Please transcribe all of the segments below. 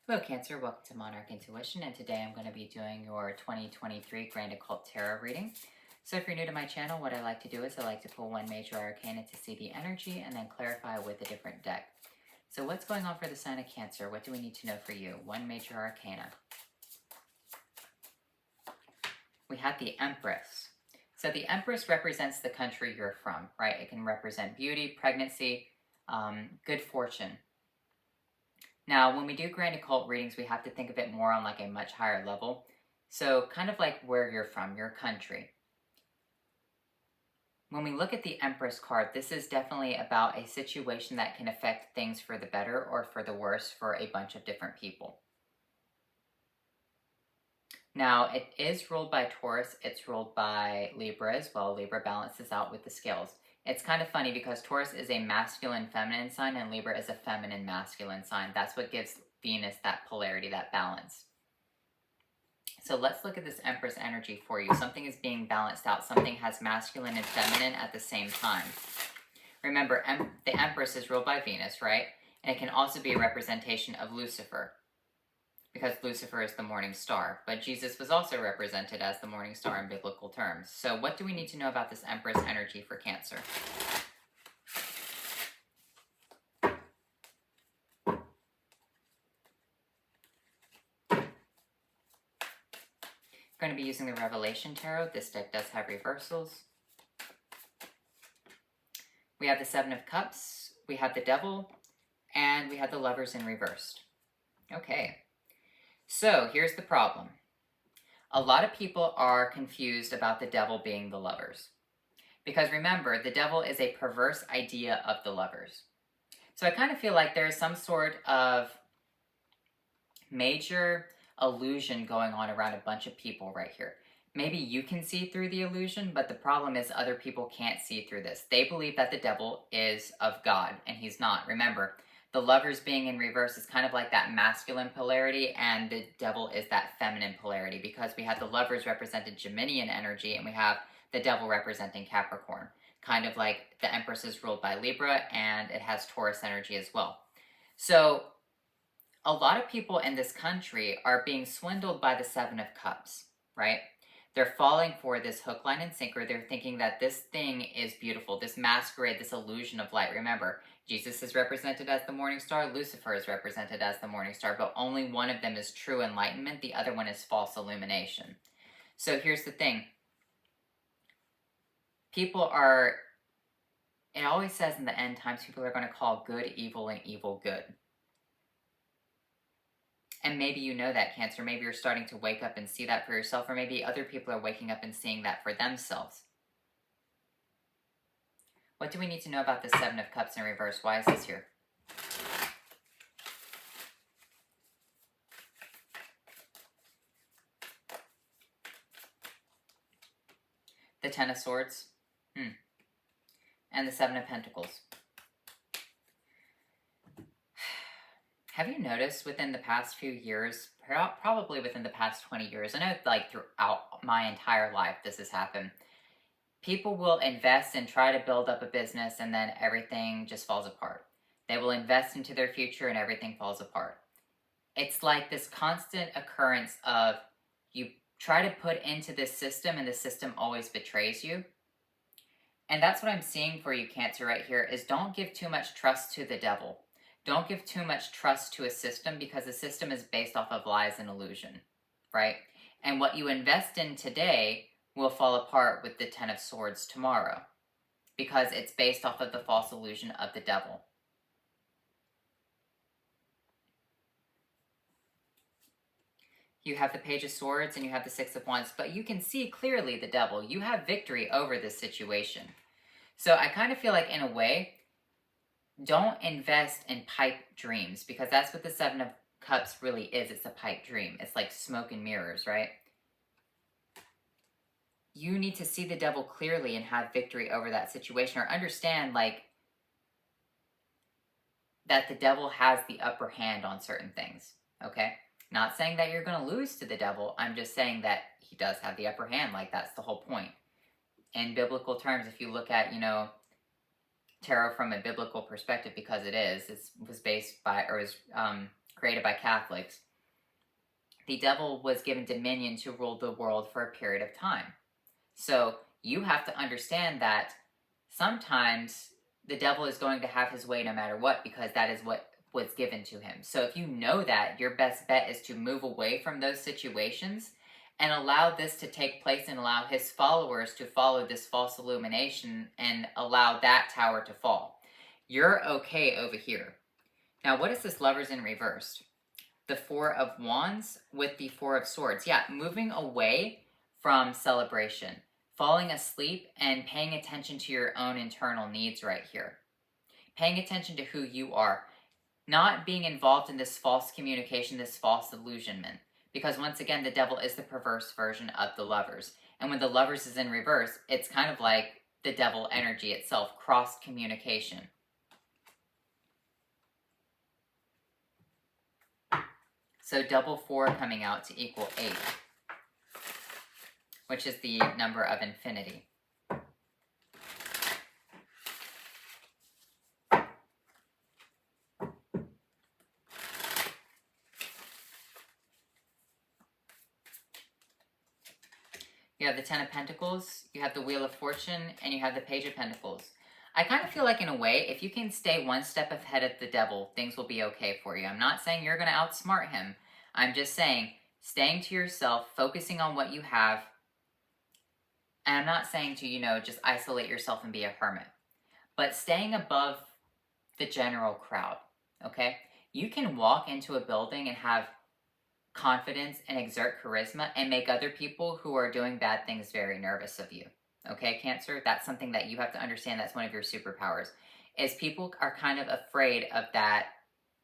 Hello Cancer, welcome to Monarch Intuition, and today I'm going to be doing your 2023 Grand Occult Tarot reading. So if you're new to my channel, what I like to do is I like to pull one major arcana to see the energy and then clarify with a different deck. So what's going on for the sign of Cancer? What do we need to know for you? One major arcana. We have the Empress. So the Empress represents the country you're from, right? It can represent beauty, pregnancy, good fortune. Now, when we do Grand Occult readings, we have to think of it more on like a much higher level. So kind of like where you're from, your country. When we look at the Empress card, this is definitely about a situation that can affect things for the better or for the worse for a bunch of different people. Now, it is ruled by Taurus. It's ruled by Libra as well. Libra balances out with the scales. It's kind of funny because Taurus is a masculine feminine sign and Libra is a feminine masculine sign. That's what gives Venus that polarity, that balance. So let's look at this Empress energy for you. Something is being balanced out. Something has masculine and feminine at the same time. Remember, the Empress is ruled by Venus, right? And it can also be a representation of Lucifer, because Lucifer is the morning star. But Jesus was also represented as the morning star in biblical terms. So what do we need to know about this Empress energy for Cancer? We're going to be using the Revelation Tarot. This deck does have reversals. We have the Seven of Cups, we have the Devil, and we have the Lovers in reversed. Okay, so here's the problem. A lot of people are confused about the Devil being the Lovers. Because remember, the Devil is a perverse idea of the Lovers. So I kind of feel like there's some sort of major illusion going on around a bunch of people right here. Maybe you can see through the illusion, but the problem is other people can't see through this. They believe that the Devil is of God, and he's not. Remember, the Lovers being in reverse is kind of like that masculine polarity, and the Devil is that feminine polarity, because we have the Lovers represented Geminian energy, and we have the Devil representing Capricorn. Kind of like the Empress is ruled by Libra, and it has Taurus energy as well. So a lot of people in this country are being swindled by the Seven of Cups, right? They're falling for this hook, line, and sinker. They're thinking that this thing is beautiful, this masquerade, this illusion of light. Remember, Jesus is represented as the morning star, Lucifer is represented as the morning star, but only one of them is true enlightenment, the other one is false illumination. So here's the thing. People are, it always says in the end times, people are going to call good evil and evil good. And maybe you know that, Cancer. Maybe you're starting to wake up and see that for yourself, or maybe other people are waking up and seeing that for themselves. What do we need to know about this Seven of Cups in reverse? Why is this here? The Ten of Swords. And the Seven of Pentacles. Have you noticed within the past few years, probably within the past 20 years, I know like throughout my entire life this has happened, people will invest and try to build up a business and then everything just falls apart. They will invest into their future and everything falls apart. It's like this constant occurrence of you try to put into this system and the system always betrays you. And that's what I'm seeing for you, Cancer, right here, is don't give too much trust to the Devil. Don't give too much trust to a system, because the system is based off of lies and illusion, right? And what you invest in today will fall apart with the Ten of Swords tomorrow, because it's based off of the false illusion of the Devil. You have the Page of Swords and you have the Six of Wands, but you can see clearly the Devil. You have victory over this situation. So I kind of feel like, in a way, don't invest in pipe dreams, because that's what the Seven of Cups really is. It's a pipe dream. It's like smoke and mirrors, right? You need to see the Devil clearly and have victory over that situation, or understand like that the Devil has the upper hand on certain things, okay? Not saying that you're going to lose to the Devil. I'm just saying that he does have the upper hand. Like, that's the whole point. In biblical terms, if you look at, tarot from a biblical perspective, because it was based by, or is created by Catholics, the devil was given dominion to rule the world for a period of time. So you have to understand that sometimes the devil is going to have his way no matter what, because that is what was given to him. So if you know that, your best bet is to move away from those situations and allow this to take place and allow his followers to follow this false illumination and allow that tower to fall. You're okay over here. Now, what is this Lovers in reversed? The Four of Wands with the Four of Swords. Yeah, moving away from celebration, falling asleep, and paying attention to your own internal needs right here. Paying attention to who you are. Not being involved in this false communication, this false illusionment. Because once again, the devil is the perverse version of the Lovers. And when the Lovers is in reverse, it's kind of like the devil energy itself, cross communication. So double 4 coming out to equal 8, which is the number of infinity. You have the Ten of Pentacles, you have the Wheel of Fortune, and you have the Page of Pentacles. I kind of feel like, in a way, if you can stay one step ahead of the devil, things will be okay for you. I'm not saying you're going to outsmart him. I'm just saying, staying to yourself, focusing on what you have. And I'm not saying to, just isolate yourself and be a hermit. But staying above the general crowd, okay? You can walk into a building and have confidence and exert charisma and make other people who are doing bad things very nervous of you. Okay, Cancer? That's something that you have to understand. That's one of your superpowers. Is people are kind of afraid of that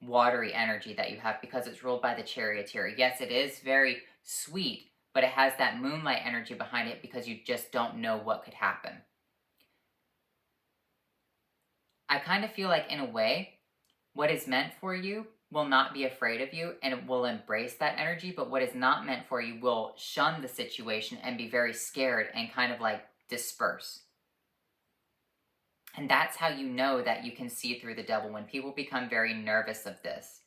watery energy that you have because it's ruled by the Charioteer. Yes, it is very sweet, but it has that moonlight energy behind it because you just don't know what could happen. I kind of feel like, in a way, what is meant for you will not be afraid of you and it will embrace that energy, but what is not meant for you will shun the situation and be very scared and kind of like disperse. And that's how you know that you can see through the devil, when people become very nervous of this.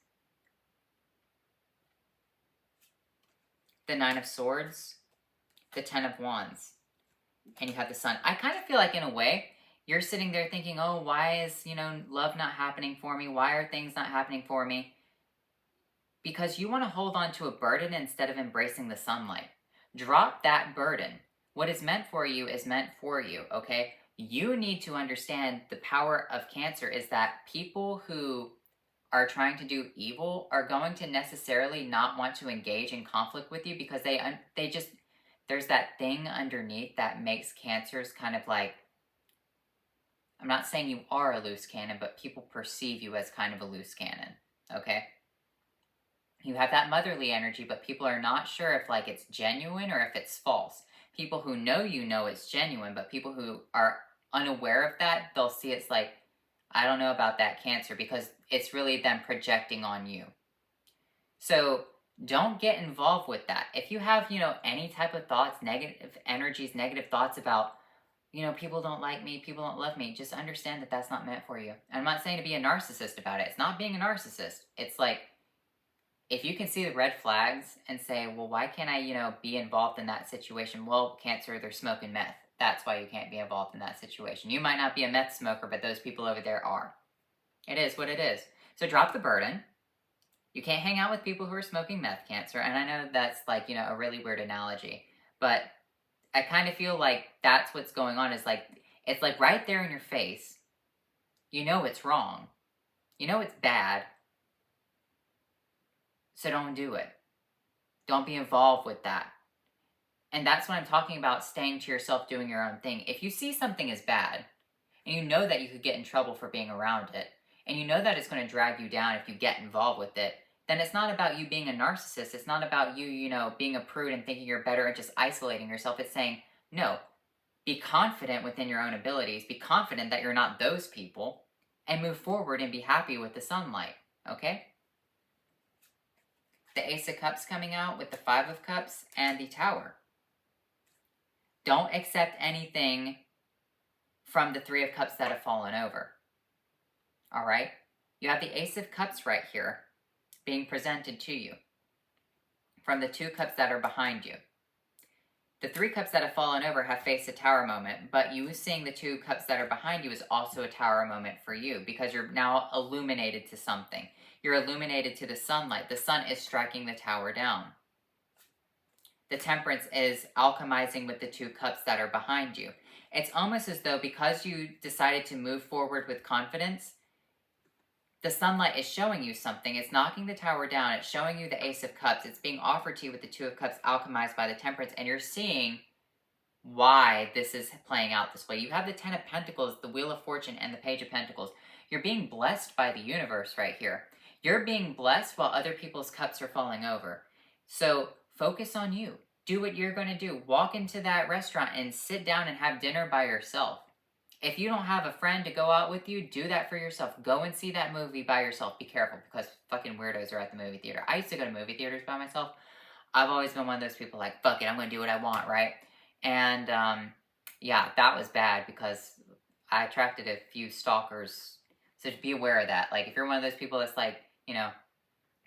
The Nine of Swords, the Ten of Wands, and you have the Sun. I kind of feel like, in a way, you're sitting there thinking, oh, why is, love not happening for me? Why are things not happening for me? Because you want to hold on to a burden instead of embracing the sunlight. Drop that burden. What is meant for you is meant for you, okay? You need to understand the power of Cancer is that people who are trying to do evil are going to necessarily not want to engage in conflict with you because they just, there's that thing underneath that makes Cancers kind of like, I'm not saying you are a loose cannon, but people perceive you as kind of a loose cannon, okay? You have that motherly energy, but people are not sure if like it's genuine or if it's false. People who know it's genuine, but people who are unaware of that, they'll see it's like, I don't know about that, Cancer, because it's really them projecting on you. So don't get involved with that. If you have, any type of thoughts, negative energies, negative thoughts about, people don't like me, people don't love me, just understand that that's not meant for you. And I'm not saying to be a narcissist about it. It's not being a narcissist. It's like, if you can see the red flags and say, well, why can't I, be involved in that situation? Well, Cancer, they're smoking meth. That's why you can't be involved in that situation. You might not be a meth smoker, but those people over there are. It is what it is. So drop the burden. You can't hang out with people who are smoking meth, Cancer. And I know that's like, a really weird analogy. But I kind of feel like that's what's going on. Is like, it's like right there in your face. You know it's wrong. You know it's bad. So don't do it. Don't be involved with that. And that's what I'm talking about, staying to yourself, doing your own thing. If you see something as bad, and you know that you could get in trouble for being around it, and you know that it's going to drag you down if you get involved with it, then it's not about you being a narcissist. It's not about you, being a prude and thinking you're better and just isolating yourself. It's saying, no, be confident within your own abilities. Be confident that you're not those people, and move forward and be happy with the sunlight, okay? The Ace of Cups coming out with the Five of Cups and the Tower. Don't accept anything from the Three of Cups that have fallen over. All right? You have the Ace of Cups right here being presented to you from the 2 cups that are behind you. The 3 cups that have fallen over have faced a tower moment, but you seeing the 2 cups that are behind you is also a tower moment for you, because you're now illuminated to something. You're illuminated to the sunlight. The sun is striking the tower down. The Temperance is alchemizing with the 2 cups that are behind you. It's almost as though, because you decided to move forward with confidence, the sunlight is showing you something. It's knocking the tower down. It's showing you the Ace of Cups. It's being offered to you with the 2 of Cups alchemized by the Temperance. And you're seeing why this is playing out this way. You have the 10 of Pentacles, the Wheel of Fortune, and the Page of Pentacles. You're being blessed by the universe right here. You're being blessed while other people's cups are falling over. So focus on you. Do what you're going to do. Walk into that restaurant and sit down and have dinner by yourself. If you don't have a friend to go out with you, do that for yourself. Go and see that movie by yourself. Be careful, because fucking weirdos are at the movie theater. I used to go to movie theaters by myself. I've always been one of those people like, fuck it, I'm going to do what I want, right? And, yeah, that was bad, because I attracted a few stalkers. So just be aware of that. Like, if you're one of those people that's like, you know,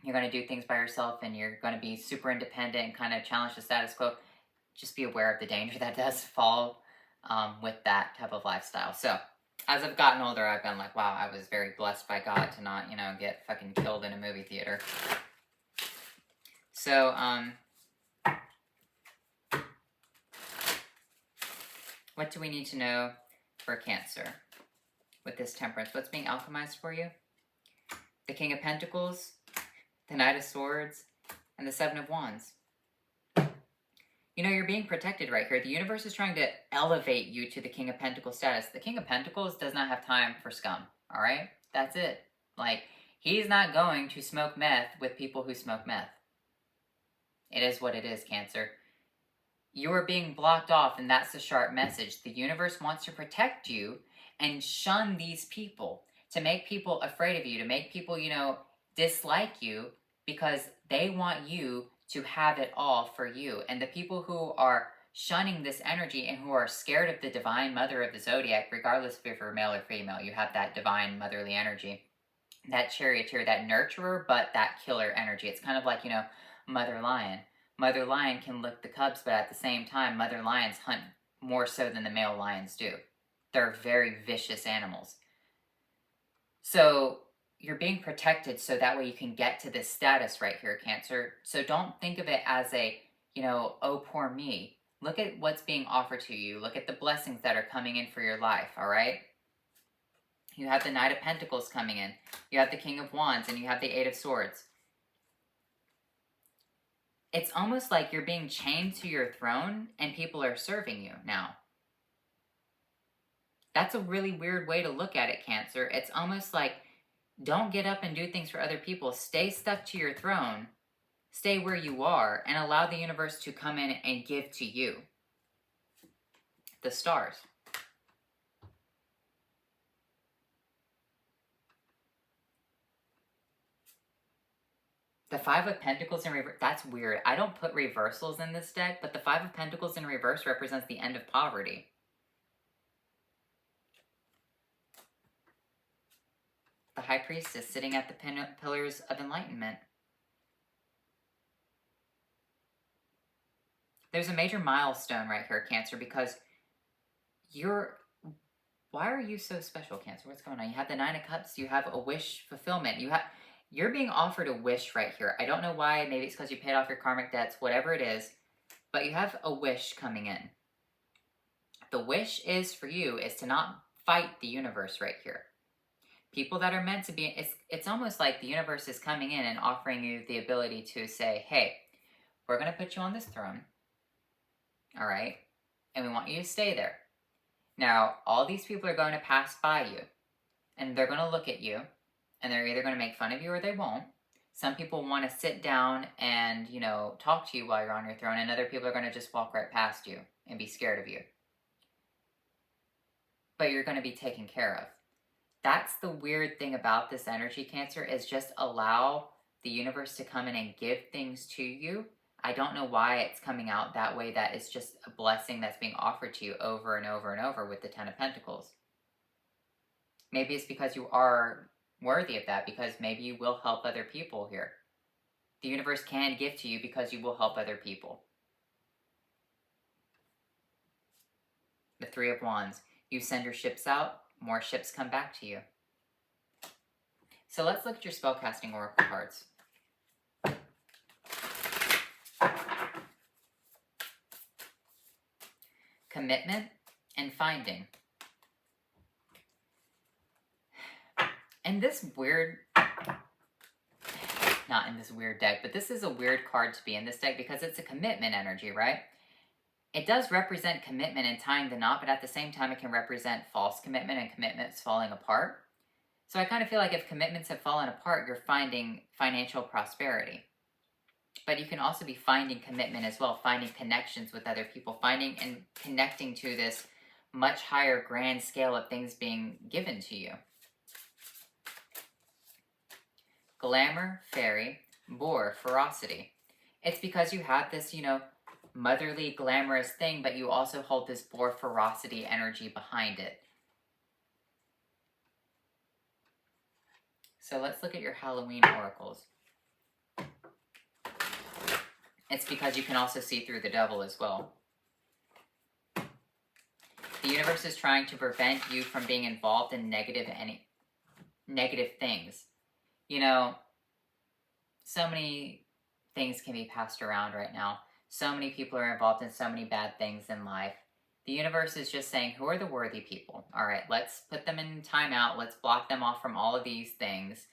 you're going to do things by yourself and you're going to be super independent and kind of challenge the status quo, just be aware of the danger that does fall with that type of lifestyle. So, as I've gotten older, I've been like, wow, I was very blessed by God to not, you know, get fucking killed in a movie theater. So, what do we need to know for Cancer with this Temperance? What's being alchemized for you? The King of Pentacles, the Knight of Swords, and the 7 of Wands. You know, you're being protected right here. The universe is trying to elevate you to the King of Pentacles status. The King of Pentacles does not have time for scum, all right? That's it. Like, he's not going to smoke meth with people who smoke meth. It is what it is, Cancer. You are being blocked off, and that's the sharp message. The universe wants to protect you and shun these people, to make people afraid of you, to make people, you know, dislike you, because they want you to have it all for you. And the people who are shunning this energy and who are scared of the divine mother of the zodiac, regardless if you're male or female, you have that divine motherly energy, that charioteer, that nurturer, but that killer energy. It's kind of like, you know, Mother Lion. Mother Lion can lick the cubs, but at the same time, Mother Lions hunt more so than the male lions do. They're very vicious animals. So you're being protected so that way you can get to this status right here, Cancer. So don't think of it as a, you know, oh, poor me. Look at what's being offered to you. Look at the blessings that are coming in for your life, all right? You have the Knight of Pentacles coming in. You have the King of Wands, and you have the 8 of Swords. It's almost like you're being chained to your throne and people are serving you now. That's a really weird way to look at it, Cancer. It's almost like, don't get up and do things for other people. Stay stuck to your throne. Stay where you are and allow the universe to come in and give to you. The stars. The 5 of Pentacles in reverse, that's weird. I don't put reversals in this deck, but the 5 of Pentacles in reverse represents the end of poverty. The High Priestess sitting at the pillars of enlightenment. There's a major milestone right here, Cancer, because why are you so special, Cancer? What's going on? You have the 9 of Cups, you have a wish fulfillment. You're being offered a wish right here. I don't know why. Maybe it's because you paid off your karmic debts, whatever it is. But you have a wish coming in. The wish is for you is to not fight the universe right here. People that are meant to be, it's almost like the universe is coming in and offering you the ability to say, hey, we're going to put you on this throne. All right? And we want you to stay there. Now, all these people are going to pass by you. And they're going to look at you. And they're either going to make fun of you or they won't. Some people want to sit down and, you know, talk to you while you're on your throne. And other people are going to just walk right past you and be scared of you. But you're going to be taken care of. That's the weird thing about this energy, Cancer, is just allow the universe to come in and give things to you. I don't know why it's coming out that way. That is just a blessing that's being offered to you over and over and over with the 10 of Pentacles. Maybe it's because you are worthy of that, because maybe you will help other people here. the universe can give to you because you will help other people. The Three of Wands. You send your ships out, more ships come back to you. So let's look at your spellcasting oracle cards. Commitment and finding. And this weird, not in this weird deck, but this is a weird card to be in this deck because it's a commitment energy, right? It does represent commitment and tying the knot, but at the same time it can represent false commitment and commitments falling apart. So I kind of feel like if commitments have fallen apart, you're finding financial prosperity. But you can also be finding commitment as well, finding connections with other people, finding and connecting to this much higher grand scale of things being given to you. Glamour, fairy, boar, ferocity. It's because you have this, motherly, glamorous thing, but you also hold this boar ferocity energy behind it. So let's look at your Halloween oracles. It's because you can also see through the devil as well. The universe is trying to prevent you from being involved in negative things. So many things can be passed around right now. So many people are involved in so many bad things in life. The universe is just saying, who are the worthy people? All right, let's put them in timeout. Let's block them off from all of these things.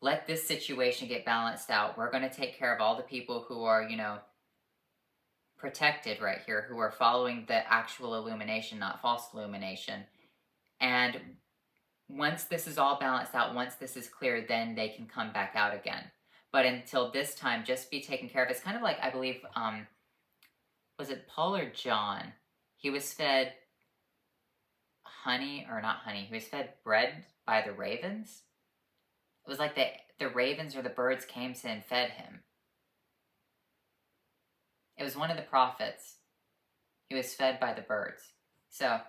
Let this situation get balanced out. We're going to take care of all the people who are, protected right here, who are following the actual illumination, not false illumination. And once this is all balanced out, once this is clear, then they can come back out again. But until this time, just be taken care of. It's kind of like, I believe, was it Paul or John? He was fed honey, or not honey, he was fed bread by the ravens. It was like the ravens or the birds came to and fed him. It was one of the prophets. He was fed by the birds. So,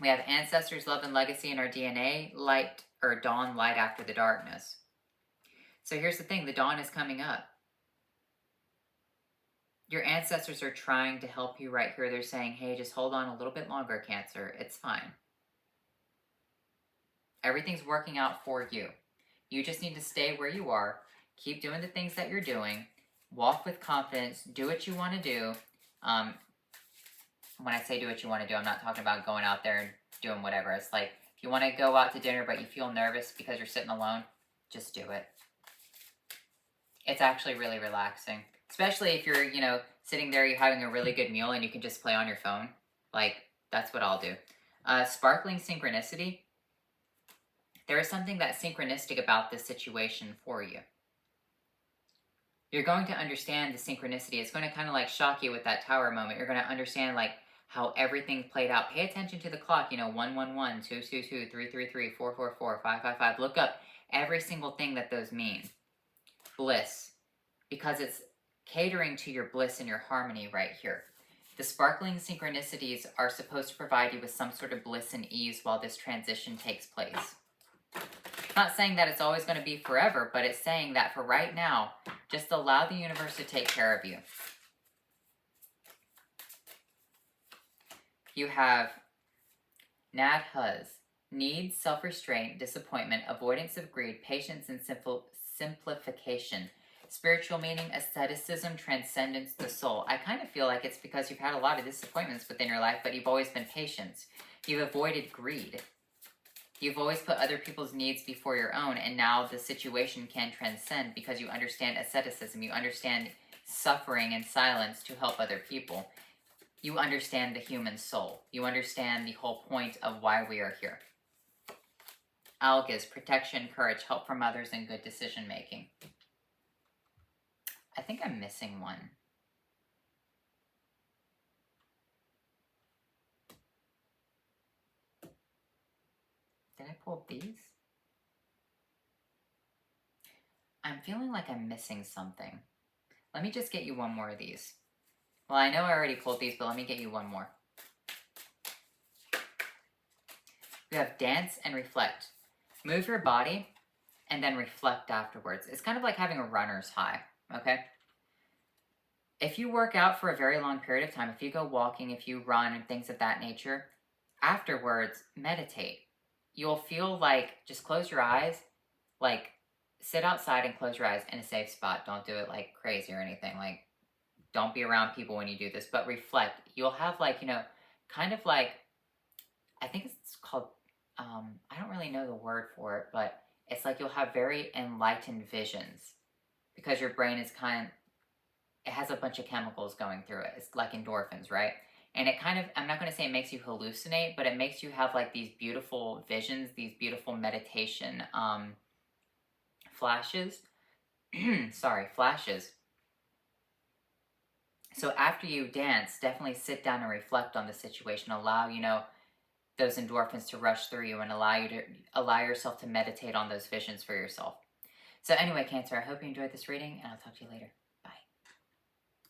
we have ancestors, love, and legacy in our DNA, light, or dawn, light after the darkness. So here's the thing, the dawn is coming up. Your ancestors are trying to help you right here. They're saying, hey, just hold on a little bit longer, Cancer. It's fine. Everything's working out for you. You just need to stay where you are. Keep doing the things that you're doing. Walk with confidence. Do what you want to do. When I say do what you want to do, I'm not talking about going out there and doing whatever. It's like, if you want to go out to dinner but you feel nervous because you're sitting alone, just do it. It's actually really relaxing. Especially if you're, sitting there, you're having a really good meal and you can just play on your phone. Like, that's what I'll do. Sparkling synchronicity. There is something that's synchronistic about this situation for you. You're going to understand the synchronicity. It's going to kind of like shock you with that tower moment. You're going to understand like how everything played out. Pay attention to the clock, 111, 222, 333, 444, 555. Look up every single thing that those mean. Bliss. Because it's catering to your bliss and your harmony right here. The sparkling synchronicities are supposed to provide you with some sort of bliss and ease while this transition takes place. Not saying that it's always going to be forever, but it's saying that for right now, just allow the universe to take care of you. You have Nad Huz. Needs, self-restraint, disappointment, avoidance of greed, patience, and simplification. Spiritual meaning, asceticism, transcendence, the soul. I kind of feel like it's because you've had a lot of disappointments within your life, but you've always been patient. You've avoided greed. You've always put other people's needs before your own, and now the situation can transcend because you understand asceticism. You understand suffering and silence to help other people. You understand the human soul. You understand the whole point of why we are here. Algas, protection, courage, help from others, and good decision making. I think I'm missing one. Did I pull these? I'm feeling like I'm missing something. Let me just get you one more of these. Well, I know I already pulled these, but let me get you one more. We have dance and reflect. Move your body and then reflect afterwards. It's kind of like having a runner's high, okay? If you work out for a very long period of time, if you go walking, if you run, and things of that nature, afterwards, meditate. You'll feel like, just close your eyes, like, sit outside and close your eyes in a safe spot. Don't do it like crazy or anything. Like, don't be around people when you do this, but reflect. You'll have, like, kind of like, I think it's called, I don't really know the word for it, but it's like you'll have very enlightened visions because your brain is it has a bunch of chemicals going through it. It's like endorphins, right? And it kind of, I'm not going to say it makes you hallucinate, but it makes you have like these beautiful visions, these beautiful meditation flashes. Sorry, flashes. So after you dance, definitely sit down and reflect on the situation. Allow, those endorphins to rush through you and allow yourself to meditate on those visions for yourself. So anyway, Cancer, I hope you enjoyed this reading, and I'll talk to you later.